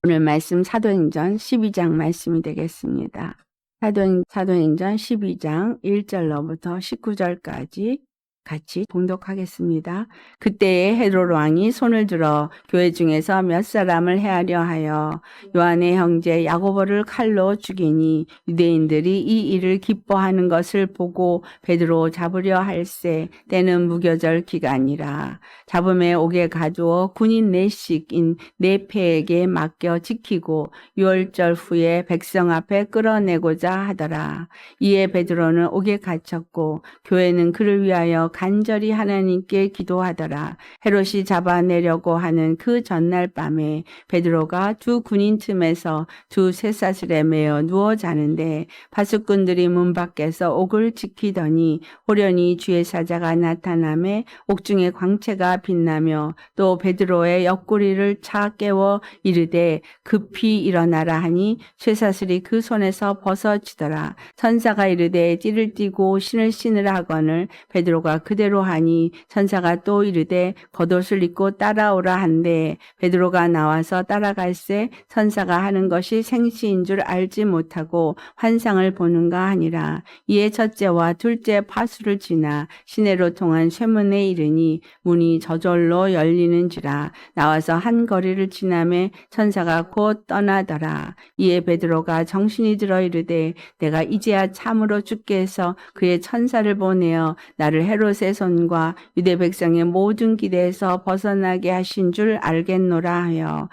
오늘 말씀 사도행전 12장 말씀이 되겠습니다. 사도행전 12장 1절로부터 19절까지 같이 봉독하겠습니다. 그때에 헤롯 왕이 손을 들어 교회 중에서 몇 사람을 해하려 하여 요한의 형제 야고보를 칼로 죽이니 유대인들이 이 일을 기뻐하는 것을 보고 베드로 잡으려 할세. 때는 무교절 기간이라. 잡음에 옥에 가두어 군인 4씩인 4패에게 맡겨 지키고 6월절 후에 백성 앞에 끌어내고자 하더라. 이에 베드로는 옥에 갇혔고 교회는 그를 위하여 간절히 하나님께 기도하더라. 헤롯이 잡아내려고 하는 그 전날 밤에 베드로가 두 군인 틈에서 두 쇠사슬에 매어 누워 자는데 파수꾼들이 문 밖에서 옥을 지키더니 호련히 주의 사자가 나타나매 옥중에 광채가 빛나며 또 베드로의 옆구리를 차 깨워 이르되 급히 일어나라 하니 쇠사슬이 그 손에서 벗어지더라. 천사가 이르되 띠를 띠고 신을 신으라 하거늘 베드로가 그대로 하니 천사가 또 이르되 겉옷을 입고 따라오라 한데 베드로가 나와서 따라갈새 천사가 하는 것이 생시인 줄 알지 못하고 환상을 보는가 하니라. 이에 첫째와 둘째 파수를 지나 시내로 통한 쇠문에 이르니 문이 저절로 열리는지라. 나와서 한 거리를 지나매 천사가 곧 떠나더라. 이에 베드로가 정신이 들어 이르되 내가 이제야 참으로 주께 해서 그의 천사를 보내어 나를 헤롯의 손과 유대 백성의 모든 기대에서 벗어나게 하신 줄 알겠노라 하여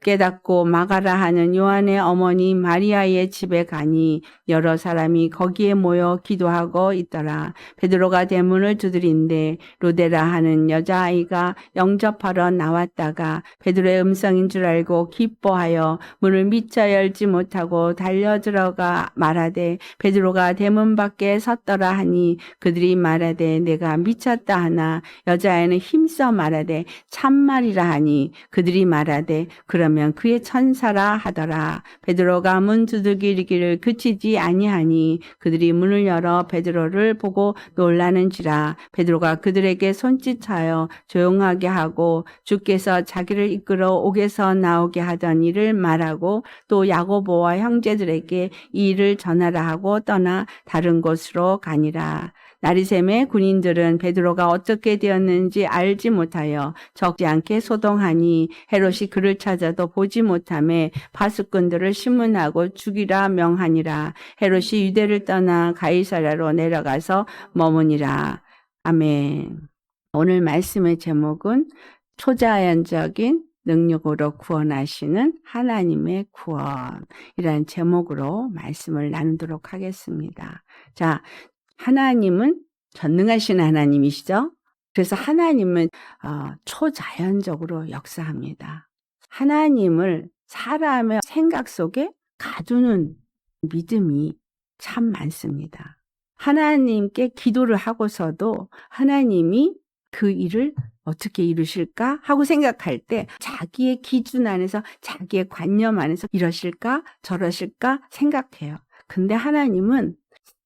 깨닫고 마가라 하는 요한의 어머니 마리아의 집에 가니 여러 사람이 거기에 모여 기도하고 있더라. 베드로가 대문을 두드린데 로데라 하는 여자아이가 영접하러 나왔다가 베드로의 음성인 줄 알고 기뻐하여 문을 미처 열지 못하고 달려들어가 말하되 베드로가 대문 밖에 섰더라 하니 그들이 말하되 내가 미쳤다 하나 여자아이는 힘써 말하되 참말이라 하니 그들이 말하되 그러면 그의 천사라 하더라. 베드로가 문 두들기기를 그치지 아니하니 그들이 문을 열어 베드로를 보고 놀라는지라. 베드로가 그들에게 손짓하여 조용하게 하고 주께서 자기를 이끌어 옥에서 나오게 하던 일을 말하고 또 야고보와 형제들에게 이 일을 전하라 하고 떠나 다른 곳으로 가니라. 날이 새매 군인들은 베드로가 어떻게 되었는지 알지 못하여 적지 않게 소동하니 헤롯이 그를 찾아도 보지 못하매 파수꾼들을 신문하고 죽이라 명하니라. 헤롯이 유대를 떠나 가이사랴로 내려가서 머무니라. 아멘. 오늘 말씀의 제목은 초자연적인 능력으로 구원하시는 하나님의 구원이라는 제목으로 말씀을 나누도록 하겠습니다. 자, 하나님은 전능하신 하나님이시죠? 그래서 하나님은 초자연적으로 역사합니다. 하나님을 사람의 생각 속에 가두는 믿음이 참 많습니다. 하나님께 기도를 하고서도 하나님이 그 일을 어떻게 이루실까 하고 생각할 때 자기의 기준 안에서 자기의 관념 안에서 이러실까 저러실까 생각해요. 근데 하나님은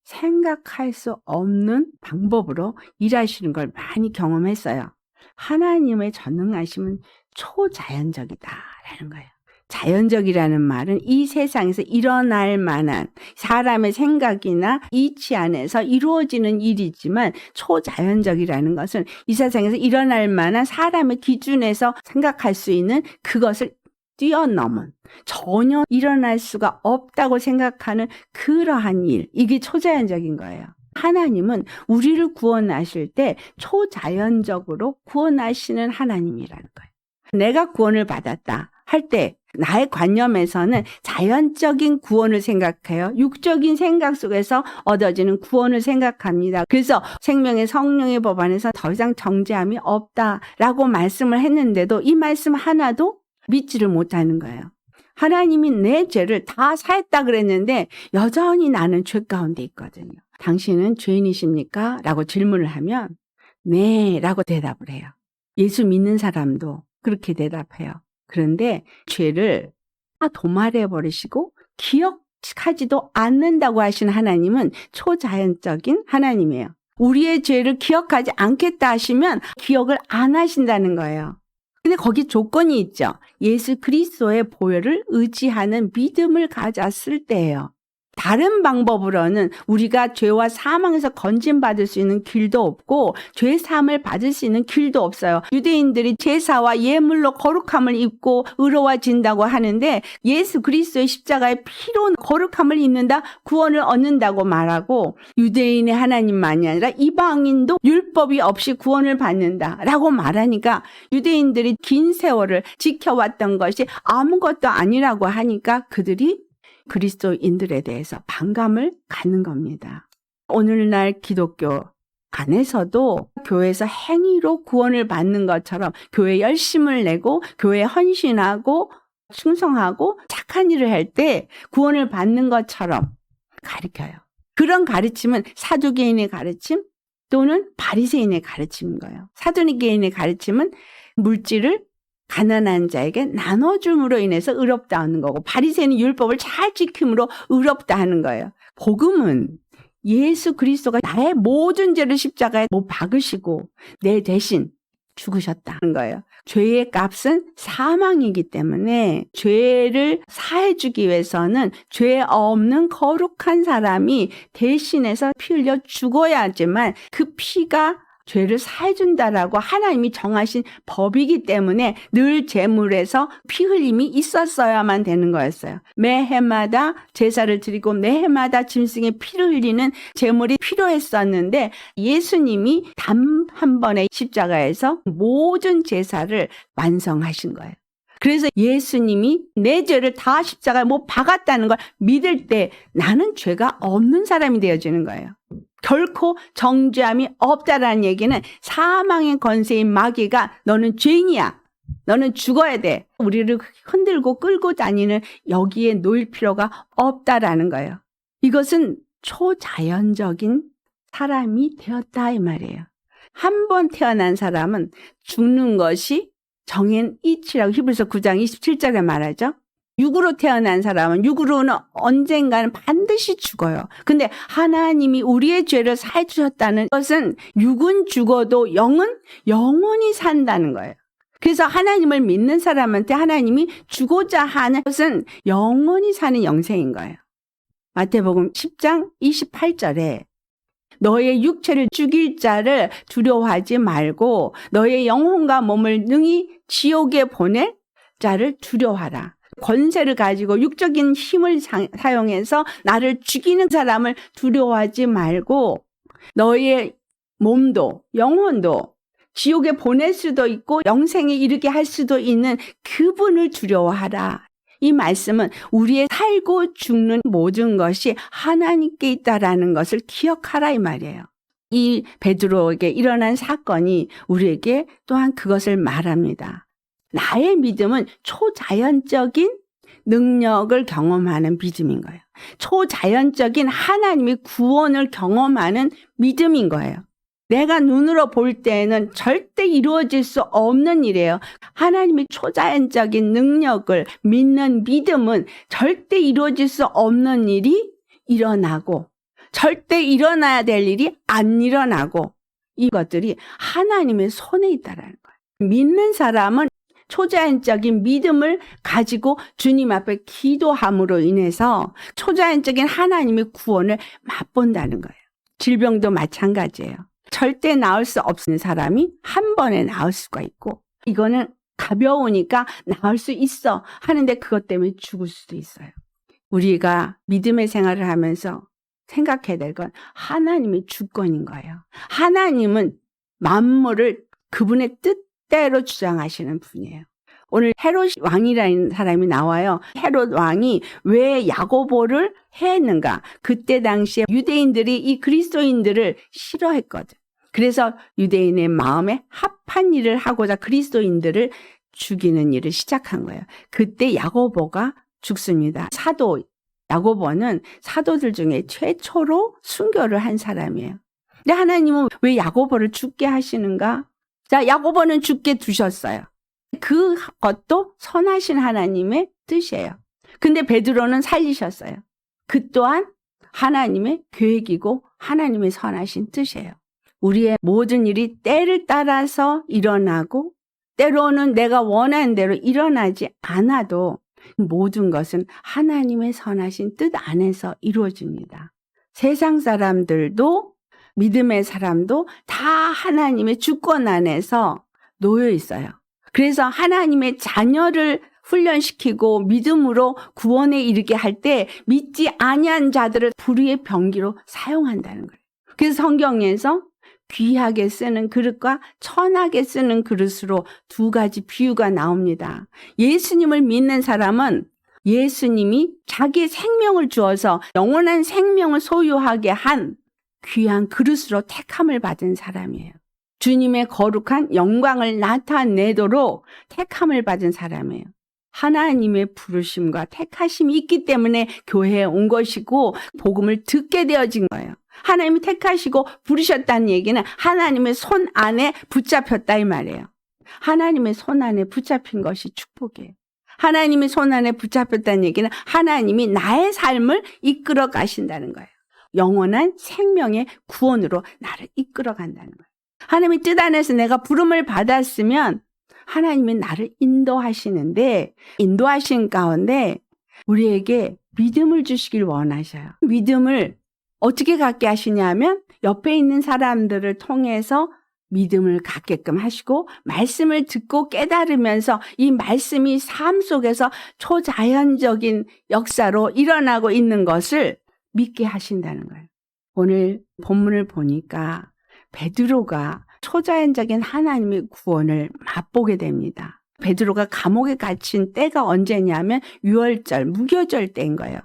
생각할 수 없는 방법으로 일하시는 걸 많이 경험했어요. 하나님의 전능하심은 초자연적이다라는 거예요. 자연적이라는 말은 이 세상에서 일어날 만한 사람의 생각이나 이치 안에서 이루어지는 일이지만 초자연적이라는 것은 이 세상에서 일어날 만한 사람의 기준에서 생각할 수 있는 그것을 뛰어넘은 전혀 일어날 수가 없다고 생각하는 그러한 일, 이게 초자연적인 거예요. 하나님은 우리를 구원하실 때 초자연적으로 구원하시는 하나님이라는 거예요. 내가 구원을 받았다 할 때 나의 관념에서는 자연적인 구원을 생각해요. 육적인 생각 속에서 얻어지는 구원을 생각합니다. 그래서 생명의 성령의 법 안에서 더 이상 정죄함이 없다라고 말씀을 했는데도 이 말씀 하나도 믿지를 못하는 거예요. 하나님이 내 죄를 다 사했다 그랬는데 여전히 나는 죄 가운데 있거든요. 당신은 죄인이십니까? 라고 질문을 하면 네 라고 대답을 해요. 예수 믿는 사람도 그렇게 대답해요. 그런데 죄를 다 도말해버리시고 기억하지도 않는다고 하신 하나님은 초자연적인 하나님이에요. 우리의 죄를 기억하지 않겠다 하시면 기억을 안 하신다는 거예요. 근데 거기 조건이 있죠. 예수 그리스도의 보혈을 의지하는 믿음을 가졌을 때예요. 다른 방법으로는 우리가 죄와 사망에서 건진받을 수 있는 길도 없고 죄 사함을 받을 수 있는 길도 없어요. 유대인들이 제사와 예물로 거룩함을 입고 의로워진다고 하는데 예수 그리스도의 십자가의 피로 거룩함을 입는다, 구원을 얻는다고 말하고, 유대인의 하나님만이 아니라 이방인도 율법이 없이 구원을 받는다라고 말하니까 유대인들이 긴 세월을 지켜왔던 것이 아무것도 아니라고 하니까 그들이 그리스도인들에 대해서 반감을 갖는 겁니다. 오늘날 기독교 안에서도 교회에서 행위로 구원을 받는 것처럼 교회 열심을 내고 교회에 헌신하고 충성하고 착한 일을 할 때 구원을 받는 것처럼 가르쳐요. 그런 가르침은 사두개인의 가르침 또는 바리새인의 가르침인 거예요. 사두개인의 가르침은 물질을 가난한 자에게 나눠줌으로 인해서 의롭다 하는 거고, 바리새인은 율법을 잘 지킴으로 의롭다 하는 거예요. 복음은 예수 그리스도가 나의 모든 죄를 십자가에 못 박으시고 내 대신 죽으셨다는 거예요. 죄의 값은 사망이기 때문에 죄를 사해주기 위해서는 죄 없는 거룩한 사람이 대신해서 피 흘려 죽어야지만 그 피가 죄를 사해준다라고 하나님이 정하신 법이기 때문에 늘 제물에서 피 흘림이 있었어야만 되는 거였어요. 매 해마다 제사를 드리고 매 해마다 짐승의 피를 흘리는 제물이 필요했었는데 예수님이 단 한 번의 십자가에서 모든 제사를 완성하신 거예요. 그래서 예수님이 내 죄를 다 십자가에 못 박았다는 걸 믿을 때 나는 죄가 없는 사람이 되어지는 거예요. 결코 정죄함이 없다라는 얘기는 사망의 권세인 마귀가 너는 죄인이야, 너는 죽어야 돼, 우리를 흔들고 끌고 다니는 여기에 놓일 필요가 없다라는 거예요. 이것은 초자연적인 사람이 되었다 이 말이에요. 한 번 태어난 사람은 죽는 것이 정해진 이치라고 히브리서 9장 27절에 말하죠. 육으로 태어난 사람은 육으로는 언젠가는 반드시 죽어요. 근데 하나님이 우리의 죄를 사해 주셨다는 것은 육은 죽어도 영은 영원히 산다는 거예요. 그래서 하나님을 믿는 사람한테 하나님이 주고자 하는 것은 영원히 사는 영생인 거예요. 마태복음 10장 28절에 너의 육체를 죽일 자를 두려워하지 말고 너의 영혼과 몸을 능히 지옥에 보낼 자를 두려워하라. 권세를 가지고 육적인 힘을 사용해서 나를 죽이는 사람을 두려워하지 말고 너의 몸도 영혼도 지옥에 보낼 수도 있고 영생에 이르게 할 수도 있는 그분을 두려워하라. 이 말씀은 우리의 살고 죽는 모든 것이 하나님께 있다라는 것을 기억하라 이 말이에요. 이 베드로에게 일어난 사건이 우리에게 또한 그것을 말합니다. 나의 믿음은 초자연적인 능력을 경험하는 믿음인 거예요. 초자연적인 하나님의 구원을 경험하는 믿음인 거예요. 내가 눈으로 볼 때는 절대 이루어질 수 없는 일이에요. 하나님의 초자연적인 능력을 믿는 믿음은 절대 이루어질 수 없는 일이 일어나고 절대 일어나야 될 일이 안 일어나고 이것들이 하나님의 손에 있다라는 거예요. 믿는 사람은 초자연적인 믿음을 가지고 주님 앞에 기도함으로 인해서 초자연적인 하나님의 구원을 맛본다는 거예요. 질병도 마찬가지예요. 절대 나을 수 없는 사람이 한 번에 나을 수가 있고 이거는 가벼우니까 나을 수 있어 하는데 그것 때문에 죽을 수도 있어요. 우리가 믿음의 생활을 하면서 생각해야 될 건 하나님의 주권인 거예요. 하나님은 만물을 그분의 뜻대로 주장하시는 분이에요. 오늘 헤롯 왕이라는 사람이 나와요. 헤롯 왕이 왜 야고보를 해했는가? 그때 당시에 유대인들이 이 그리스도인들을 싫어했거든. 그래서 유대인의 마음에 합한 일을 하고자 그리스도인들을 죽이는 일을 시작한 거예요. 그때 야고보가 죽습니다. 사도 야고보는 사도들 중에 최초로 순교를 한 사람이에요. 근데 하나님은 왜 야고보를 죽게 하시는가? 자, 야고보는 죽게 두셨어요. 그것도 선하신 하나님의 뜻이에요. 근데 베드로는 살리셨어요. 그 또한 하나님의 계획이고 하나님의 선하신 뜻이에요. 우리의 모든 일이 때를 따라서 일어나고 때로는 내가 원하는 대로 일어나지 않아도 모든 것은 하나님의 선하신 뜻 안에서 이루어집니다. 세상 사람들도 믿음의 사람도 다 하나님의 주권 안에서 놓여 있어요. 그래서 하나님의 자녀를 훈련시키고 믿음으로 구원에 이르게 할 때 믿지 아니한 자들을 불의의 병기로 사용한다는 거예요. 그래서 성경에서 귀하게 쓰는 그릇과 천하게 쓰는 그릇으로 두 가지 비유가 나옵니다. 예수님을 믿는 사람은 예수님이 자기의 생명을 주어서 영원한 생명을 소유하게 한 귀한 그릇으로 택함을 받은 사람이에요. 주님의 거룩한 영광을 나타내도록 택함을 받은 사람이에요. 하나님의 부르심과 택하심이 있기 때문에 교회에 온 것이고 복음을 듣게 되어진 거예요. 하나님이 택하시고 부르셨다는 얘기는 하나님의 손 안에 붙잡혔다 이 말이에요. 하나님의 손 안에 붙잡힌 것이 축복이에요. 하나님의 손 안에 붙잡혔다는 얘기는 하나님이 나의 삶을 이끌어 가신다는 거예요. 영원한 생명의 구원으로 나를 이끌어 간다는 거예요. 하나님의 뜻 안에서 내가 부름을 받았으면 하나님이 나를 인도하시는데 인도하신 가운데 우리에게 믿음을 주시길 원하셔요. 믿음을 어떻게 갖게 하시냐면 옆에 있는 사람들을 통해서 믿음을 갖게끔 하시고 말씀을 듣고 깨달으면서 이 말씀이 삶 속에서 초자연적인 역사로 일어나고 있는 것을 믿게 하신다는 거예요. 오늘 본문을 보니까 베드로가 초자연적인 하나님의 구원을 맛보게 됩니다. 베드로가 감옥에 갇힌 때가 언제냐면 유월절, 무교절 때인 거예요.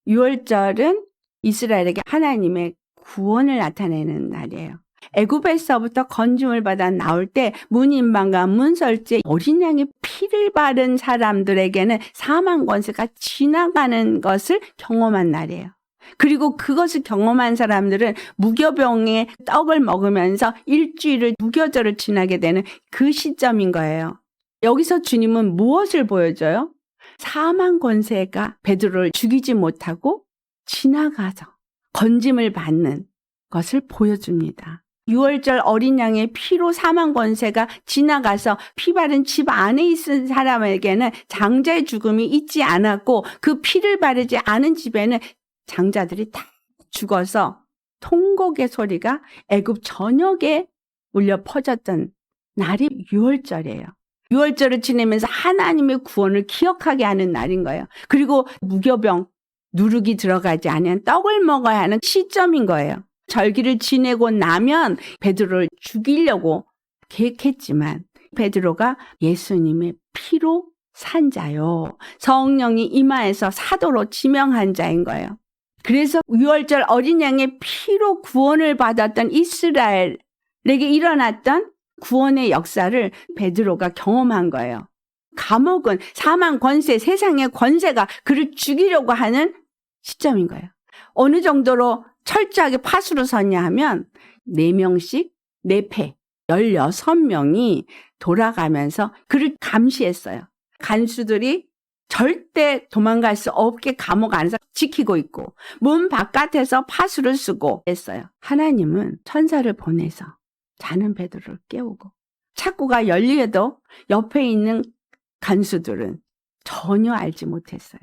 유월절은 이스라엘에게 하나님의 구원을 나타내는 날이에요. 애굽에서부터 건짐을 받아 나올 때 문인방과 문설주의 어린 양의 피를 바른 사람들에게는 사망 권세가 지나가는 것을 경험한 날이에요. 그리고 그것을 경험한 사람들은 무교병의 떡을 먹으면서 일주일을 무교절을 지나게 되는 그 시점인 거예요. 여기서 주님은 무엇을 보여줘요? 사망 권세가 베드로를 죽이지 못하고 지나가서 건짐을 받는 것을 보여줍니다. 유월절 어린 양의 피로 사망 권세가 지나가서 피 바른 집 안에 있는 사람에게는 장자의 죽음이 있지 않았고 그 피를 바르지 않은 집에는 장자들이 다 죽어서 통곡의 소리가 애굽 전역에 울려 퍼졌던 날이 유월절이에요. 유월절을 지내면서 하나님의 구원을 기억하게 하는 날인 거예요. 그리고 무교병 누룩이 들어가지 않은 떡을 먹어야 하는 시점인 거예요. 절기를 지내고 나면 베드로를 죽이려고 계획했지만 베드로가 예수님의 피로 산 자요. 성령이 임하에서 사도로 지명한 자인 거예요. 그래서 유월절 어린 양의 피로 구원을 받았던 이스라엘에게 일어났던 구원의 역사를 베드로가 경험한 거예요. 감옥은 사망 권세, 세상의 권세가 그를 죽이려고 하는 시점인 거예요. 어느 정도로 철저하게 파수로 섰냐 하면 4명씩 4패 16명이 돌아가면서 그를 감시했어요. 간수들이 절대 도망갈 수 없게 감옥 안에서 지키고 있고 문 바깥에서 파수를 쓰고 했어요. 하나님은 천사를 보내서 자는 베드로를 깨우고 창구가 열려도 옆에 있는 간수들은 전혀 알지 못했어요.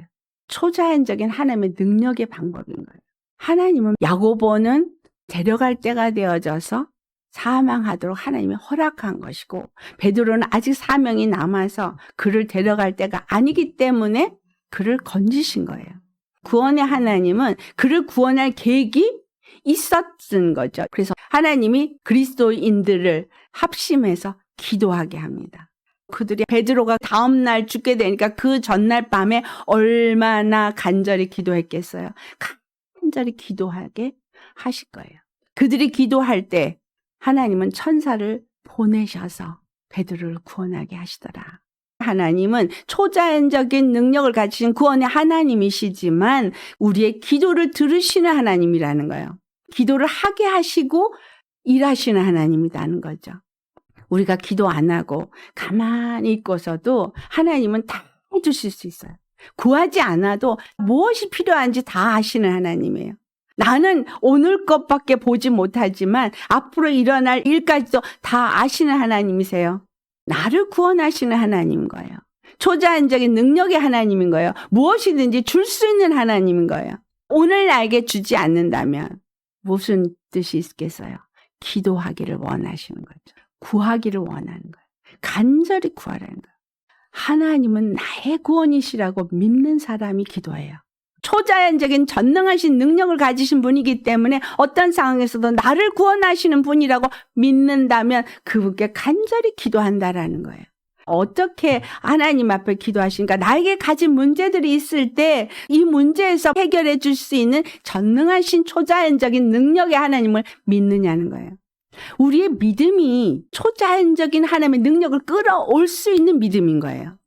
초자연적인 하나님의 능력의 방법인 거예요. 하나님은 야고보는 데려갈 때가 되어져서 사망하도록 하나님이 허락한 것이고 베드로는 아직 사명이 남아서 그를 데려갈 때가 아니기 때문에 그를 건지신 거예요. 구원의 하나님은 그를 구원할 계획이 있었던 거죠. 그래서 하나님이 그리스도인들을 합심해서 기도하게 합니다. 그들이 베드로가 다음 날 죽게 되니까 그 전날 밤에 얼마나 간절히 기도했겠어요. 간절히 기도하게 하실 거예요. 그들이 기도할 때 하나님은 천사를 보내셔서 베드로를 구원하게 하시더라. 하나님은 초자연적인 능력을 가지신 구원의 하나님이시지만 우리의 기도를 들으시는 하나님이라는 거예요. 기도를 하게 하시고 일하시는 하나님이라는 거죠. 우리가 기도 안 하고 가만히 있고서도 하나님은 다 해주실 수 있어요. 구하지 않아도 무엇이 필요한지 다 아시는 하나님이에요. 나는 오늘 것밖에 보지 못하지만 앞으로 일어날 일까지도 다 아시는 하나님이세요. 나를 구원하시는 하나님인 거예요. 초자연적인 능력의 하나님인 거예요. 무엇이든지 줄 수 있는 하나님인 거예요. 오늘 나에게 주지 않는다면 무슨 뜻이 있겠어요? 기도하기를 원하시는 거죠. 구하기를 원하는 거예요. 간절히 구하라는 거예요. 하나님은 나의 구원이시라고 믿는 사람이 기도해요. 초자연적인 전능하신 능력을 가지신 분이기 때문에 어떤 상황에서도 나를 구원하시는 분이라고 믿는다면 그분께 간절히 기도한다라는 거예요. 어떻게 하나님 앞에 기도하시니까 나에게 가진 문제들이 있을 때 이 문제에서 해결해 줄 수 있는 전능하신 초자연적인 능력의 하나님을 믿느냐는 거예요. 우리의 믿음이 초자연적인 하나님의 능력을 끌어올 수 있는 믿음인 거예요.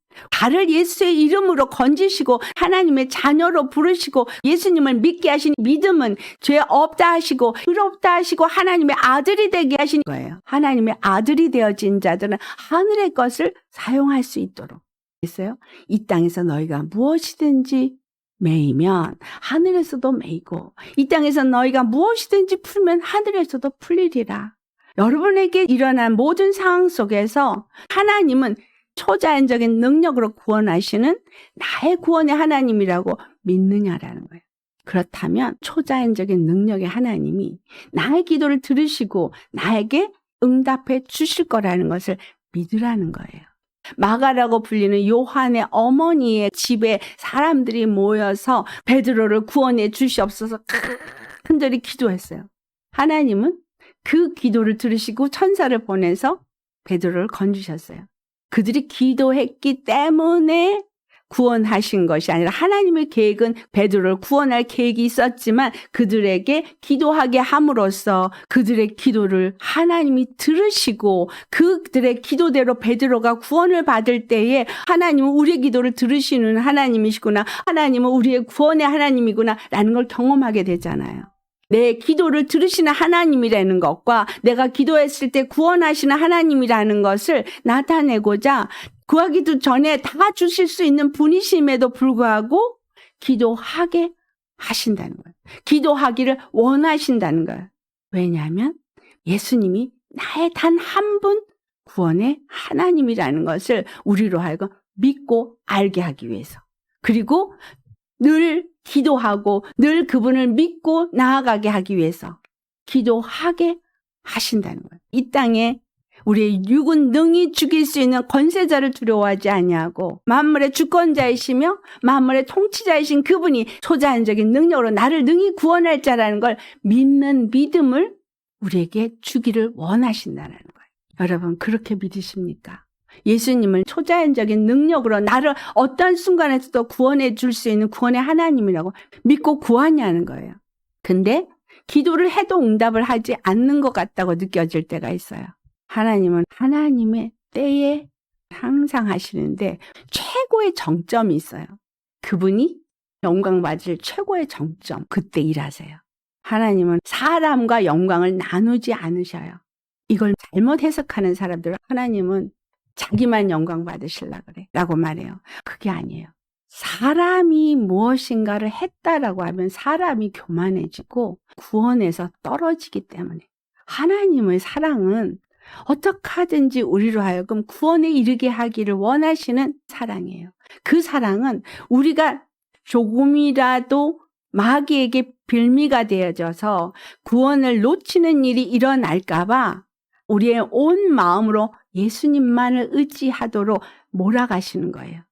나를 예수의 이름으로 건지시고 하나님의 자녀로 부르시고 예수님을 믿게 하신 믿음은 죄 없다 하시고 의롭다 하시고 하나님의 아들이 되게 하신 거예요. 하나님의 아들이 되어진 자들은 하늘의 것을 사용할 수 있도록 했어요. 이 땅에서 너희가 무엇이든지 매이면 하늘에서도 매이고 이 땅에서 너희가 무엇이든지 풀면 하늘에서도 풀리리라. 여러분에게 일어난 모든 상황 속에서 하나님은 초자연적인 능력으로 구원하시는 나의 구원의 하나님이라고 믿느냐라는 거예요. 그렇다면 초자연적인 능력의 하나님이 나의 기도를 들으시고 나에게 응답해 주실 거라는 것을 믿으라는 거예요. 마가라고 불리는 요한의 어머니의 집에 사람들이 모여서 베드로를 구원해 주시옵소서 간절히 기도했어요. 하나님은 그 기도를 들으시고 천사를 보내서 베드로를 건지셨어요. 그들이 기도했기 때문에 구원하신 것이 아니라 하나님의 계획은 베드로를 구원할 계획이 있었지만 그들에게 기도하게 함으로써 그들의 기도를 하나님이 들으시고 그들의 기도대로 베드로가 구원을 받을 때에 하나님은 우리의 기도를 들으시는 하나님이시구나. 하나님은 우리의 구원의 하나님이구나 라는 걸 경험하게 되잖아요. 내 기도를 들으시는 하나님이라는 것과 내가 기도했을 때 구원하시는 하나님이라는 것을 나타내고자 구하기도 전에 다 주실 수 있는 분이심에도 불구하고 기도하게 하신다는 거예요. 기도하기를 원하신다는 거예요. 왜냐하면 예수님이 나의 단 한 분 구원의 하나님이라는 것을 우리로 하여금 믿고 알게 하기 위해서. 그리고 늘 기도하고 늘 그분을 믿고 나아가게 하기 위해서 기도하게 하신다는 거예요. 이 땅에 우리의 육은 능히 죽일 수 있는 권세자를 두려워하지 아니하고 만물의 주권자이시며 만물의 통치자이신 그분이 초자연적인 능력으로 나를 능히 구원할 자라는 걸 믿는 믿음을 우리에게 주기를 원하신다는 거예요. 여러분 그렇게 믿으십니까? 예수님을 초자연적인 능력으로 나를 어떤 순간에서도 구원해 줄 수 있는 구원의 하나님이라고 믿고 구하냐는 거예요. 근데 기도를 해도 응답을 하지 않는 것 같다고 느껴질 때가 있어요. 하나님은 하나님의 때에 항상 하시는데 최고의 정점이 있어요. 그분이 영광 받을 최고의 정점, 그때 일하세요. 하나님은 사람과 영광을 나누지 않으셔요. 이걸 잘못 해석하는 사람들은 하나님은 자기만 영광 받으시려고 그래 라고 말해요. 그게 아니에요. 사람이 무엇인가를 했다라고 하면 사람이 교만해지고 구원에서 떨어지기 때문에 하나님의 사랑은 어떻게 하든지 우리로 하여금 구원에 이르게 하기를 원하시는 사랑이에요. 그 사랑은 우리가 조금이라도 마귀에게 빌미가 되어져서 구원을 놓치는 일이 일어날까 봐 우리의 온 마음으로 예수님만을 의지하도록 몰아가시는 거예요.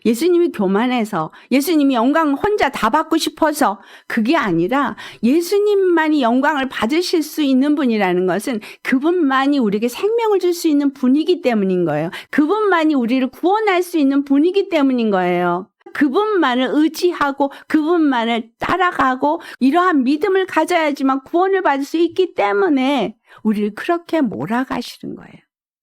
예수님이 교만해서 예수님이 영광 혼자 다 받고 싶어서 그게 아니라 예수님만이 영광을 받으실 수 있는 분이라는 것은 그분만이 우리에게 생명을 줄 수 있는 분이기 때문인 거예요. 그분만이 우리를 구원할 수 있는 분이기 때문인 거예요. 그분만을 의지하고 그분만을 따라가고 이러한 믿음을 가져야지만 구원을 받을 수 있기 때문에 우리를 그렇게 몰아가시는 거예요.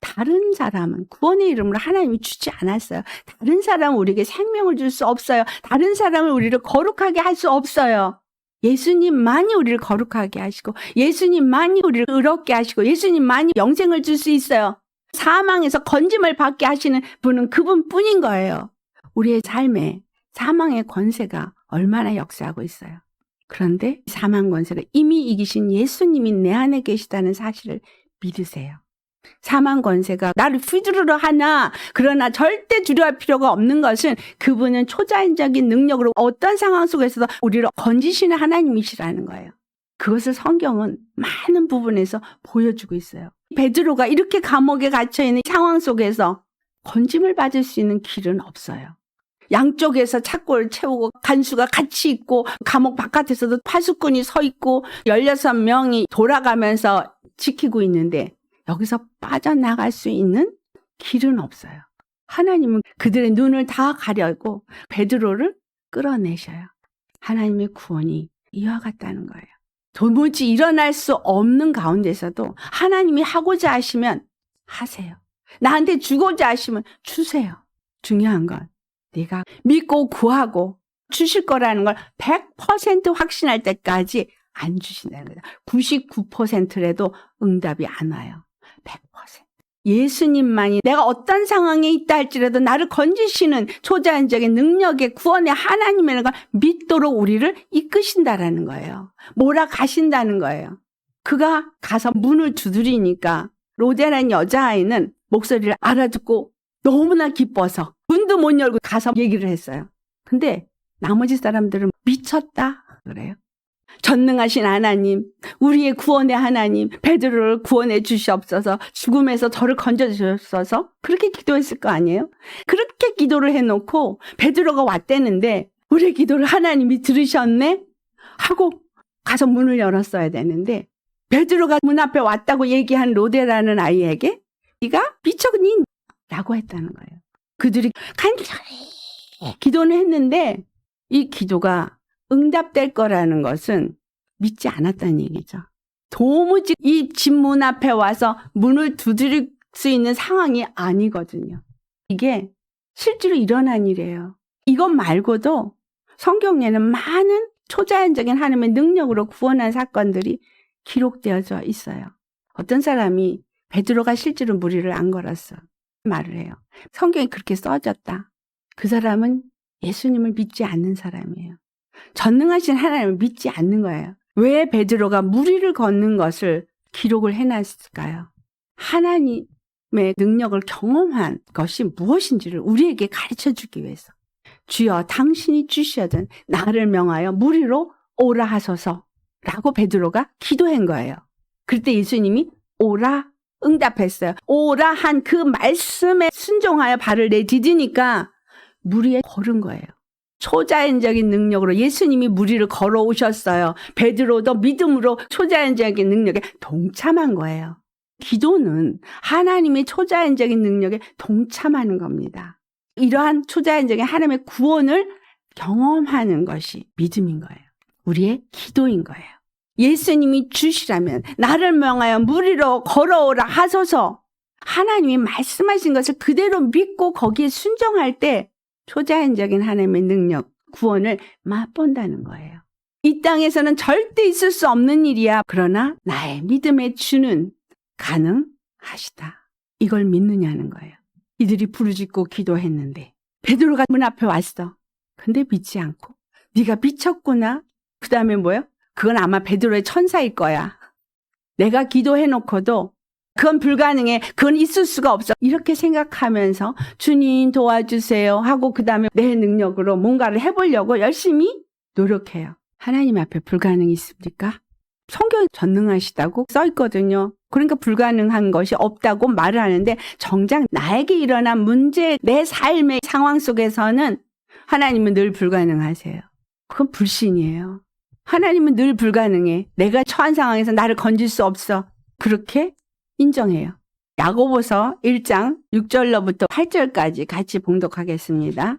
다른 사람은 구원의 이름으로 하나님이 주지 않았어요. 다른 사람은 우리에게 생명을 줄 수 없어요. 다른 사람은 우리를 거룩하게 할 수 없어요. 예수님만이 우리를 거룩하게 하시고 예수님만이 우리를 의롭게 하시고 예수님만이 영생을 줄 수 있어요. 사망에서 건짐을 받게 하시는 분은 그분뿐인 거예요. 우리의 삶에 사망의 권세가 얼마나 역사하고 있어요. 그런데 사망 권세를 이미 이기신 예수님이 내 안에 계시다는 사실을 믿으세요. 사망 권세가 나를 휘두르러 하나. 그러나 절대 두려워할 필요가 없는 것은 그분은 초자연적인 능력으로 어떤 상황 속에서도 우리를 건지시는 하나님이시라는 거예요. 그것을 성경은 많은 부분에서 보여주고 있어요. 베드로가 이렇게 감옥에 갇혀있는 상황 속에서 건짐을 받을 수 있는 길은 없어요. 양쪽에서 착고를 채우고 간수가 같이 있고 감옥 바깥에서도 파수꾼이 서 있고 16명이 돌아가면서 지키고 있는데 여기서 빠져나갈 수 있는 길은 없어요. 하나님은 그들의 눈을 다 가려고 베드로를 끌어내셔요. 하나님의 구원이 이와 같다는 거예요. 도무지 일어날 수 없는 가운데서도 하나님이 하고자 하시면 하세요. 나한테 주고자 하시면 주세요. 중요한 건 네가 믿고 구하고 주실 거라는 걸 100% 확신할 때까지 안 주신다는 거죠. 99%라도 응답이 안 와요. 100%. 예수님만이 내가 어떤 상황에 있다 할지라도 나를 건지시는 초자연적인 능력의 구원의 하나님이라는 걸 믿도록 우리를 이끄신다라는 거예요. 몰아가신다는 거예요. 그가 가서 문을 두드리니까 로데라는 여자아이는 목소리를 알아듣고 너무나 기뻐서 문도 못 열고 가서 얘기를 했어요. 근데 나머지 사람들은 미쳤다 그래요. 전능하신 하나님, 우리의 구원의 하나님, 베드로를 구원해 주시옵소서, 죽음에서 저를 건져 주시옵소서, 그렇게 기도했을 거 아니에요? 그렇게 기도를 해놓고 베드로가 왔대는데 우리의 기도를 하나님이 들으셨네? 하고 가서 문을 열었어야 되는데 베드로가 문 앞에 왔다고 얘기한 로데라는 아이에게 네가 미쳤니? 라고 했다는 거예요. 그들이 간절히 기도는 했는데 이 기도가 응답될 거라는 것은 믿지 않았다는 얘기죠. 도무지 이 집 문 앞에 와서 문을 두드릴 수 있는 상황이 아니거든요. 이게 실제로 일어난 일이에요. 이것 말고도 성경에는 많은 초자연적인 하나님의 능력으로 구원한 사건들이 기록되어져 있어요. 어떤 사람이 베드로가 실제로 무리를 안 걸었어 말을 해요. 성경에 그렇게 써졌다. 그 사람은 예수님을 믿지 않는 사람이에요. 전능하신 하나님을 믿지 않는 거예요. 왜 베드로가 무리를 걷는 것을 기록을 해놨을까요? 하나님의 능력을 경험한 것이 무엇인지를 우리에게 가르쳐주기 위해서. 주여 당신이 주시거든 나를 명하여 무리로 오라 하소서 라고 베드로가 기도한 거예요. 그때 예수님이 오라 응답했어요. 오라 한 그 말씀에 순종하여 발을 내디디니까 무리에 걸은 거예요. 초자연적인 능력으로 예수님이 무리를 걸어오셨어요. 베드로도 믿음으로 초자연적인 능력에 동참한 거예요. 기도는 하나님의 초자연적인 능력에 동참하는 겁니다. 이러한 초자연적인 하나님의 구원을 경험하는 것이 믿음인 거예요. 우리의 기도인 거예요. 예수님이 주시라면 나를 명하여 무리로 걸어오라 하소서. 하나님이 말씀하신 것을 그대로 믿고 거기에 순종할 때 초자연적인 하나님의 능력, 구원을 맛본다는 거예요. 이 땅에서는 절대 있을 수 없는 일이야. 그러나 나의 믿음의 주는 가능하시다. 이걸 믿느냐는 거예요. 이들이 부르짖고 기도했는데 베드로가 문 앞에 왔어. 근데 믿지 않고 네가 미쳤구나. 그 다음에 뭐예요? 그건 아마 베드로의 천사일 거야. 내가 기도해놓고도 그건 불가능해. 그건 있을 수가 없어. 이렇게 생각하면서 주님 도와주세요 하고 그 다음에 내 능력으로 뭔가를 해보려고 열심히 노력해요. 하나님 앞에 불가능이 있습니까? 성경에 전능하시다고 써있거든요. 그러니까 불가능한 것이 없다고 말을 하는데 정작 나에게 일어난 문제, 내 삶의 상황 속에서는 하나님은 늘 불가능하세요. 그건 불신이에요. 하나님은 늘 불가능해. 내가 처한 상황에서 나를 건질 수 없어. 그렇게 인정해요. 야고보서 1장 6절로부터 8절까지 같이 봉독하겠습니다.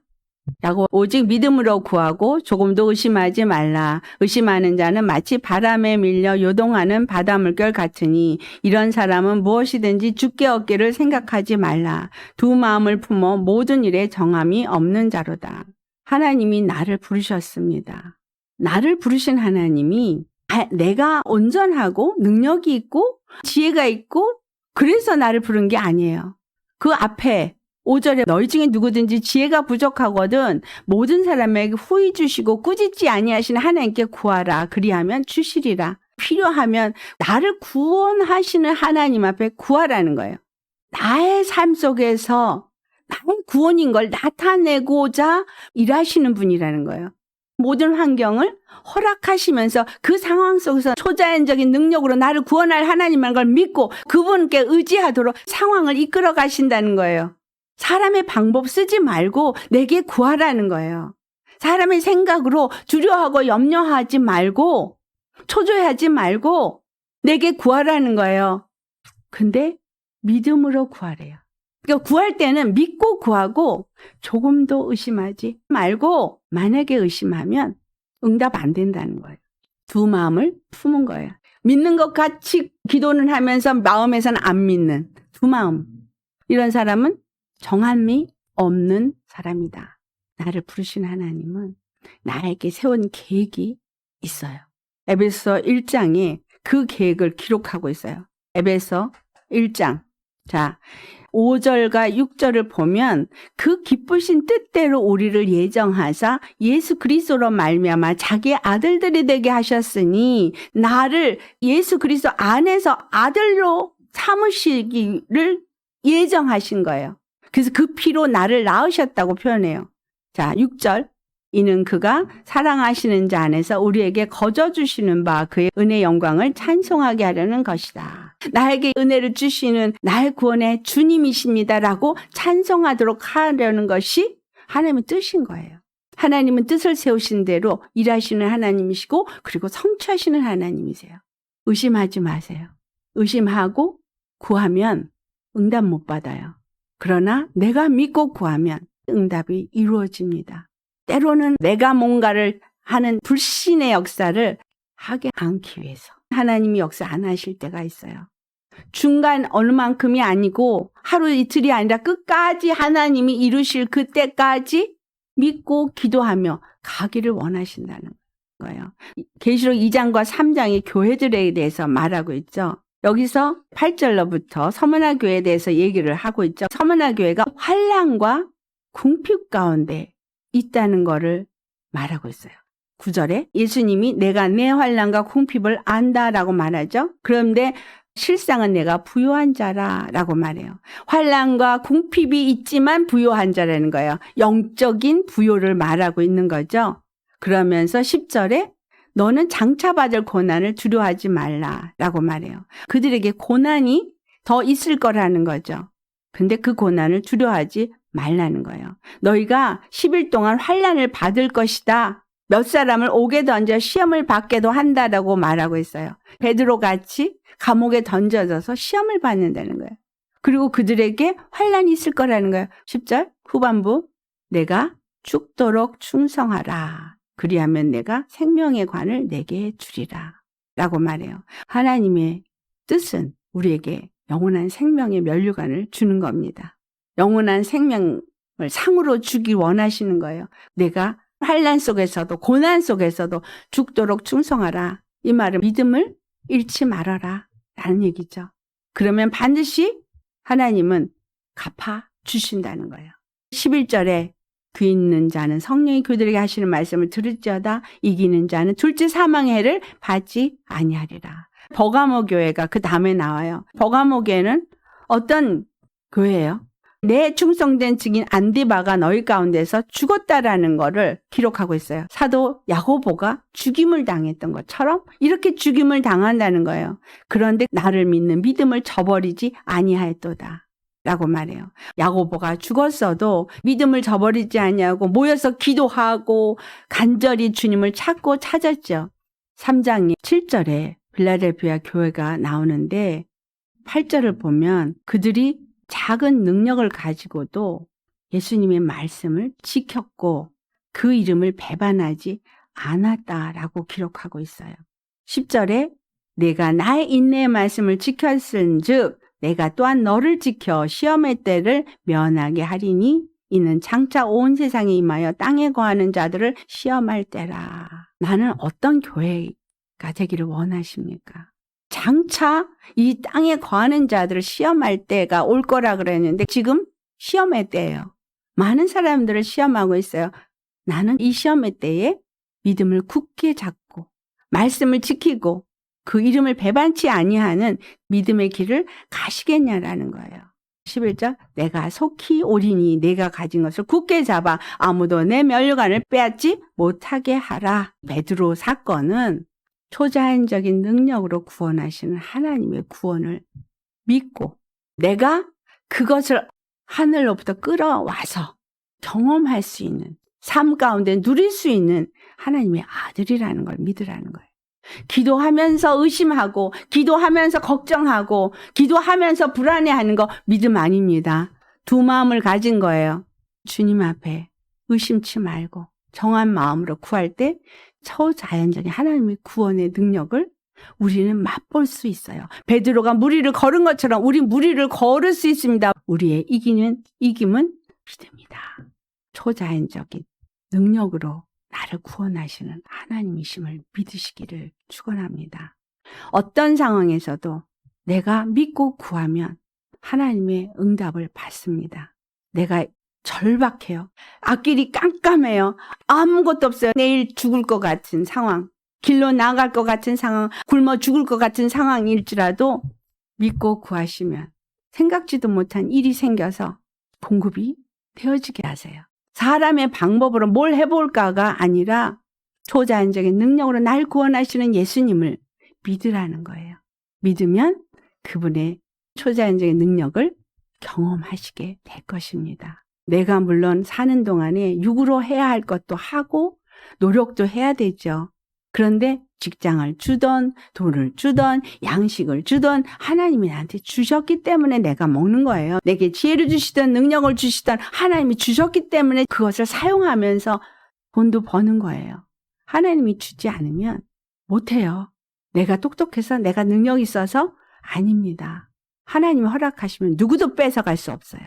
야고보 오직 믿음으로 구하고 조금도 의심하지 말라. 의심하는 자는 마치 바람에 밀려 요동하는 바닷물결 같으니 이런 사람은 무엇이든지 주께 얻기를 생각하지 말라. 두 마음을 품어 모든 일에 정함이 없는 자로다. 하나님이 나를 부르셨습니다. 나를 부르신 하나님이 내가 온전하고 능력이 있고 지혜가 있고 그래서 나를 부른 게 아니에요. 그 앞에 5절에 너희 중에 누구든지 지혜가 부족하거든 모든 사람에게 후히 주시고 꾸짖지 아니하시는 하나님께 구하라. 그리하면 주시리라. 필요하면 나를 구원하시는 하나님 앞에 구하라는 거예요. 나의 삶 속에서 나의 구원인 걸 나타내고자 일하시는 분이라는 거예요. 모든 환경을 허락하시면서 그 상황 속에서 초자연적인 능력으로 나를 구원할 하나님이라는 걸 믿고 그분께 의지하도록 상황을 이끌어 가신다는 거예요. 사람의 방법 쓰지 말고 내게 구하라는 거예요. 사람의 생각으로 두려워하고 염려하지 말고 초조해하지 말고 내게 구하라는 거예요. 근데 믿음으로 구하래요. 그러니까 구할 때는 믿고 구하고 조금도 의심하지 말고 만약에 의심하면 응답 안 된다는 거예요. 두 마음을 품은 거예요. 믿는 것 같이 기도는 하면서 마음에서는 안 믿는 두 마음. 이런 사람은 정함이 없는 사람이다. 나를 부르신 하나님은 나에게 세운 계획이 있어요. 에베소 1장에 그 계획을 기록하고 있어요. 에베소 1장. 자, 5절과 6절을 보면 그 기쁘신 뜻대로 우리를 예정하사 예수 그리스도로 말미암아 자기의 아들들이 되게 하셨으니 나를 예수 그리스도 안에서 아들로 삼으시기를 예정하신 거예요. 그래서 그 피로 나를 낳으셨다고 표현해요. 자, 6절. 이는 그가 사랑하시는 자 안에서 우리에게 거저 주시는 바 그의 은혜 영광을 찬송하게 하려는 것이다. 나에게 은혜를 주시는 나의 구원의 주님이십니다라고 찬송하도록 하려는 것이 하나님의 뜻인 거예요. 하나님은 뜻을 세우신 대로 일하시는 하나님이시고 그리고 성취하시는 하나님이세요. 의심하지 마세요. 의심하고 구하면 응답 못 받아요. 그러나 내가 믿고 구하면 응답이 이루어집니다. 때로는 내가 뭔가를 하는 불신의 역사를 하게 않기 위해서 하나님이 역사 안 하실 때가 있어요. 중간 어느 만큼이 아니고 하루 이틀이 아니라 끝까지 하나님이 이루실 그때까지 믿고 기도하며 가기를 원하신다는 거예요. 계시록 2장과 3장이 교회들에 대해서 말하고 있죠. 여기서 8절로부터 서머나 교회에 대해서 얘기를 하고 있죠. 서머나 교회가 환난과 궁핍 가운데 있다는 거를 말하고 있어요. 9절에 예수님이 내가 내 환난과 궁핍을 안다라고 말하죠. 그런데 실상은 내가 부요한 자라라고 말해요. 환난과 궁핍이 있지만 부요한 자라는 거예요. 영적인 부요를 말하고 있는 거죠. 그러면서 10절에 너는 장차 받을 고난을 두려워하지 말라라고 말해요. 그들에게 고난이 더 있을 거라는 거죠. 근데 그 고난을 두려워하지 말라는 거예요. 너희가 10일 동안 환난을 받을 것이다. 몇 사람을 옥에 던져 시험을 받게도 한다라고 말하고 있어요. 베드로 같이 감옥에 던져져서 시험을 받는다는 거예요. 그리고 그들에게 환난이 있을 거라는 거예요. 10절 후반부 내가 죽도록 충성하라. 그리하면 내가 생명의 관을 내게 주리라 라고 말해요. 하나님의 뜻은 우리에게 영원한 생명의 면류관을 주는 겁니다. 영원한 생명을 상으로 주기 원하시는 거예요. 내가 환난 속에서도 고난 속에서도 죽도록 충성하라. 이 말은 믿음을 잃지 말아라 라는 얘기죠. 그러면 반드시 하나님은 갚아 주신다는 거예요. 11절에 귀 있는 자는 성령이 그들에게 하시는 말씀을 들을지어다 이기는 자는 둘째 사망의 해를 받지 아니하리라. 버가모 교회가 그 다음에 나와요. 버가모 교회는 어떤 교회예요? 내 충성된 증인 안디바가 너희 가운데서 죽었다라는 거를 기록하고 있어요. 사도 야고보가 죽임을 당했던 것처럼 이렇게 죽임을 당한다는 거예요. 그런데 나를 믿는 믿음을 저버리지 아니하였도다 라고 말해요. 야고보가 죽었어도 믿음을 저버리지 아니하고 모여서 기도하고 간절히 주님을 찾고 찾았죠. 3장 7절에 빌라델피아 교회가 나오는데 8절을 보면 그들이 작은 능력을 가지고도 예수님의 말씀을 지켰고 그 이름을 배반하지 않았다라고 기록하고 있어요. 10절에 내가 나의 인내의 말씀을 지켰은즉 내가 또한 너를 지켜 시험의 때를 면하게 하리니 이는 장차 온 세상에 임하여 땅에 거하는 자들을 시험할 때라. 나는 어떤 교회가 되기를 원하십니까? 장차 이 땅에 거하는 자들을 시험할 때가 올 거라 그랬는데 지금 시험의 때예요. 많은 사람들을 시험하고 있어요. 나는 이 시험의 때에 믿음을 굳게 잡고 말씀을 지키고 그 이름을 배반치 아니하는 믿음의 길을 가시겠냐라는 거예요. 11절 내가 속히 오리니 내가 가진 것을 굳게 잡아 아무도 내 면류관을 빼앗지 못하게 하라. 베드로 사건은 초자연적인 능력으로 구원하시는 하나님의 구원을 믿고 내가 그것을 하늘로부터 끌어와서 경험할 수 있는 삶 가운데 누릴 수 있는 하나님의 아들이라는 걸 믿으라는 거예요. 기도하면서 의심하고 기도하면서 걱정하고 기도하면서 불안해하는 거 믿음 아닙니다. 두 마음을 가진 거예요. 주님 앞에 의심치 말고 정한 마음으로 구할 때 초자연적인 하나님의 구원의 능력을 우리는 맛볼 수 있어요. 베드로가 무리를 걸은 것처럼 우리 무리를 걸을 수 있습니다. 우리의 이김은 믿음이다. 초자연적인 능력으로 나를 구원하시는 하나님이심을 믿으시기를 축원합니다. 어떤 상황에서도 내가 믿고 구하면 하나님의 응답을 받습니다. 내가 절박해요. 앞길이 깜깜해요. 아무것도 없어요. 내일 죽을 것 같은 상황, 길로 나갈 것 같은 상황, 굶어 죽을 것 같은 상황일지라도 믿고 구하시면 생각지도 못한 일이 생겨서 공급이 되어지게 하세요. 사람의 방법으로 뭘 해볼까가 아니라 초자연적인 능력으로 날 구원하시는 예수님을 믿으라는 거예요. 믿으면 그분의 초자연적인 능력을 경험하시게 될 것입니다. 내가 물론 사는 동안에 육으로 해야 할 것도 하고 노력도 해야 되죠. 그런데 직장을 주던 돈을 주던 양식을 주던 하나님이 나한테 주셨기 때문에 내가 먹는 거예요. 내게 지혜를 주시던 능력을 주시던 하나님이 주셨기 때문에 그것을 사용하면서 돈도 버는 거예요. 하나님이 주지 않으면 못해요. 내가 똑똑해서 내가 능력이 있어서 아닙니다. 하나님이 허락하시면 누구도 뺏어갈 수 없어요.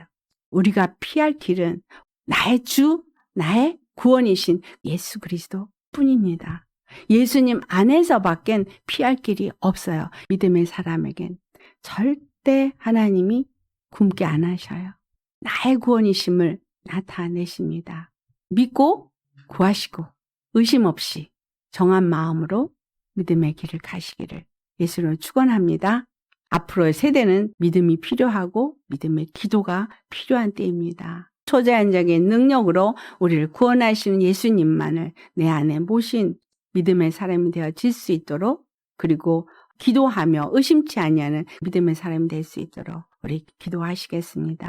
우리가 피할 길은 나의 주, 나의 구원이신 예수 그리스도 뿐입니다. 예수님 안에서밖엔 피할 길이 없어요. 믿음의 사람에겐 절대 하나님이 굶게 안 하셔요. 나의 구원이심을 나타내십니다. 믿고 구하시고 의심 없이 정한 마음으로 믿음의 길을 가시기를 예수로 축원합니다. 앞으로의 세대는 믿음이 필요하고 믿음의 기도가 필요한 때입니다. 초자연적인 능력으로 우리를 구원하시는 예수님만을 내 안에 모신 믿음의 사람이 되어질 수 있도록 그리고 기도하며 의심치 아니하는 믿음의 사람이 될 수 있도록 우리 기도하시겠습니다.